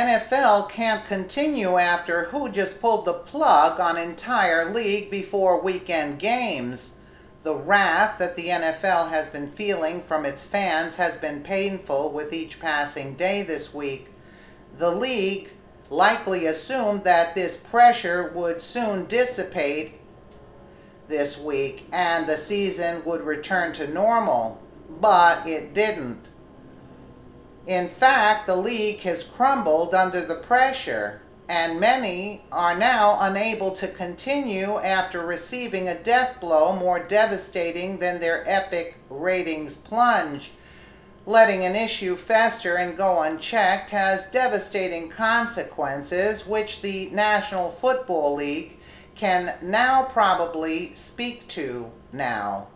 NFL can't continue after who just pulled the plug on entire league before weekend games. The wrath that the NFL has been feeling from its fans has been painful with each passing day this week. The league likely assumed that this pressure would soon dissipate this week and the season would return to normal, but it didn't. In fact, the league has crumbled under the pressure, and many are now unable to continue after receiving a death blow more devastating than their epic ratings plunge. Letting an issue fester and go unchecked has devastating consequences, which the National Football League can now probably speak to now.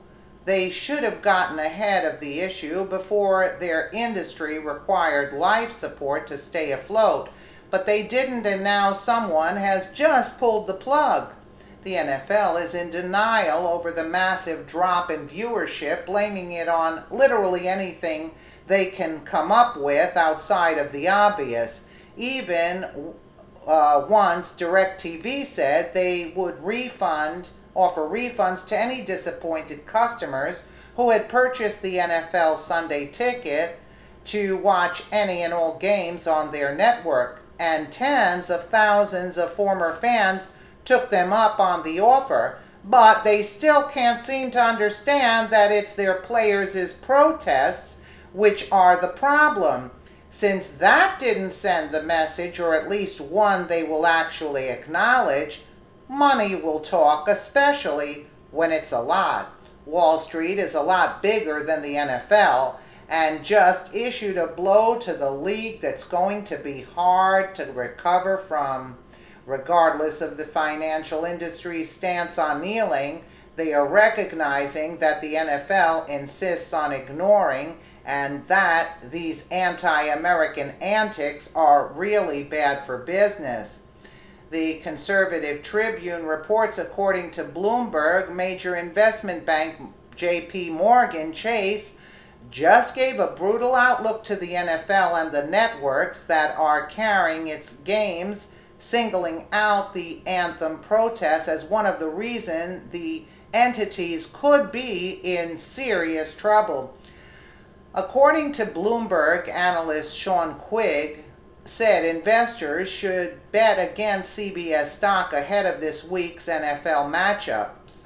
They should have gotten ahead of the issue before their industry required life support to stay afloat, but they didn't, and now someone has just pulled the plug. The NFL is in denial over the massive drop in viewership, blaming it on literally anything they can come up with outside of the obvious. Even once DirecTV said they would offer refunds to any disappointed customers who had purchased the NFL Sunday ticket to watch any and all games on their network, and tens of thousands of former fans took them up on the offer, but they still can't seem to understand that it's their players' protests which are the problem. Since that didn't send the message, or at least one they will actually acknowledge, money will talk, especially when it's a lot. Wall Street is a lot bigger than the NFL and just issued a blow to the league that's going to be hard to recover from. Regardless of the financial industry's stance on kneeling, they are recognizing that the NFL insists on ignoring and that these anti-American antics are really bad for business. The conservative Tribune reports, according to Bloomberg, major investment bank J.P. Morgan Chase just gave a brutal outlook to the NFL and the networks that are carrying its games, singling out the anthem protests as one of the reasons the entities could be in serious trouble. According to Bloomberg analyst Sean Quigg, said investors should bet against CBS stock ahead of this week's NFL matchups,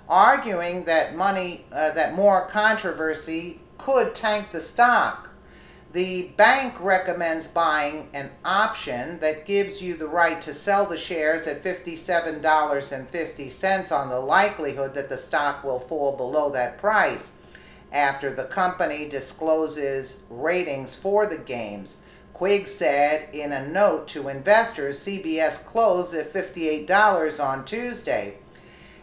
arguing that more controversy could tank the stock. The bank recommends buying an option that gives you the right to sell the shares at $57.50 on the likelihood that the stock will fall below that price after the company discloses ratings for the games. Quigg said in a note to investors, CBS closed at $58 on Tuesday.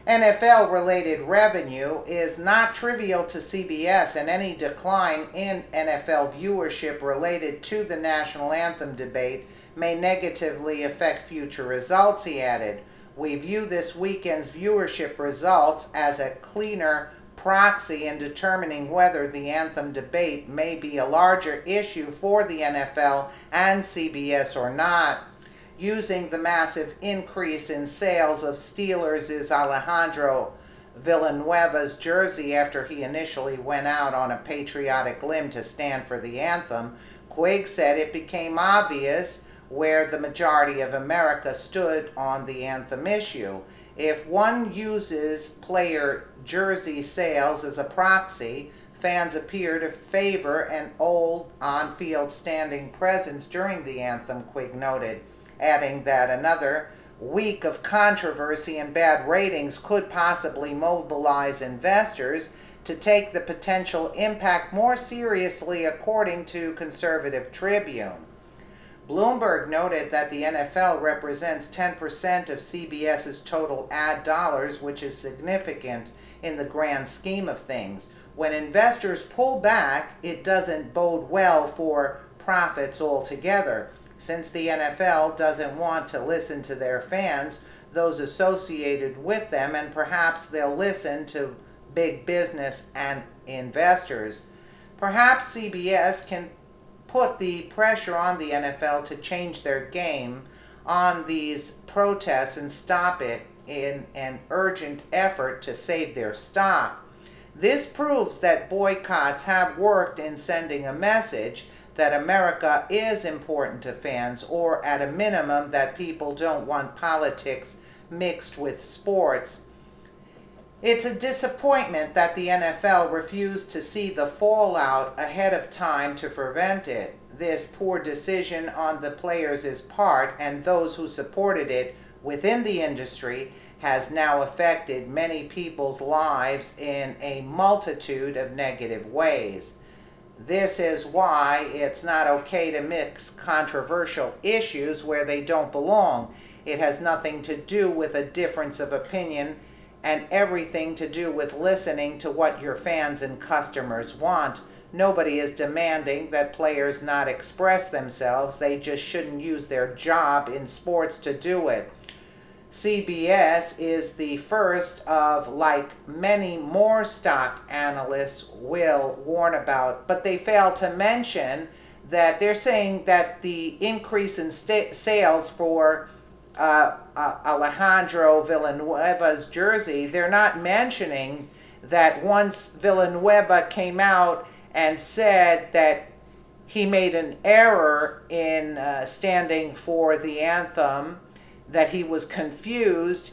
NFL-related revenue is not trivial to CBS, and any decline in NFL viewership related to the national anthem debate may negatively affect future results, he added. We view this weekend's viewership results as a cleaner proxy in determining whether the anthem debate may be a larger issue for the NFL and CBS or not. Using the massive increase in sales of Steelers' Alejandro Villanueva's jersey after he initially went out on a patriotic limb to stand for the anthem, Quigg said it became obvious where the majority of America stood on the anthem issue. If one uses player jersey sales as a proxy, fans appear to favor an old on-field standing presence during the anthem, Quigg noted, adding that another week of controversy and bad ratings could possibly mobilize investors to take the potential impact more seriously, according to conservative Tribune. Bloomberg noted that the NFL represents 10% of CBS's total ad dollars, which is significant in the grand scheme of things. When investors pull back, it doesn't bode well for profits altogether. Since the NFL doesn't want to listen to their fans, those associated with them, and perhaps they'll listen to big business and investors. Perhaps CBS can put the pressure on the NFL to change their game on these protests and stop it in an urgent effort to save their stock. This proves that boycotts have worked in sending a message that America is important to fans, or at a minimum that people don't want politics mixed with sports. It's a disappointment that the NFL refused to see the fallout ahead of time to prevent it. This poor decision on the players' part and those who supported it within the industry has now affected many people's lives in a multitude of negative ways. This is why it's not okay to mix controversial issues where they don't belong. It has nothing to do with a difference of opinion and everything to do with listening to what your fans and customers want. Nobody is demanding that players not express themselves. They just shouldn't use their job in sports to do it. CBS is the first of, like many more stock analysts will warn about, but they fail to mention that they're saying that the increase in sales for Alejandro Villanueva's jersey, they're not mentioning that once Villanueva came out and said that he made an error in standing for the anthem, that he was confused.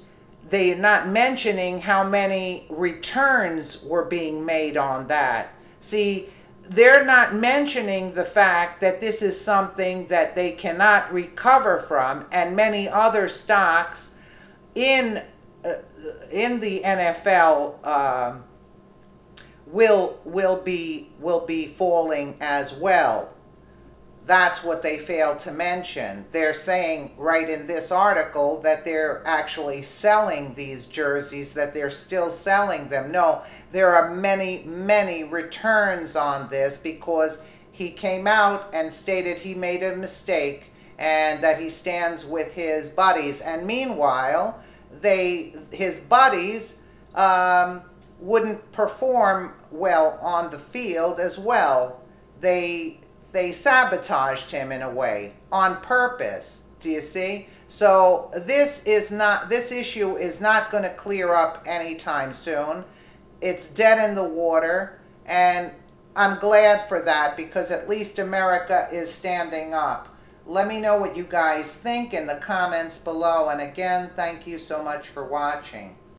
They're not mentioning how many returns were being made on that. See, they're not mentioning the fact that this is something that they cannot recover from, and many other stocks in the NFL will be falling as well. That's what they fail to mention. They're saying right in this article that they're actually selling these jerseys, that they're still selling them. No, there are many, many returns on this because he came out and stated he made a mistake and that he stands with his buddies. And meanwhile, his buddies wouldn't perform well on the field as well. They sabotaged him in a way on purpose. Do you see? So this issue is not going to clear up anytime soon. It's dead in the water, and I'm glad for that because at least America is standing up. Let me know what you guys think in the comments below, and again, thank you so much for watching.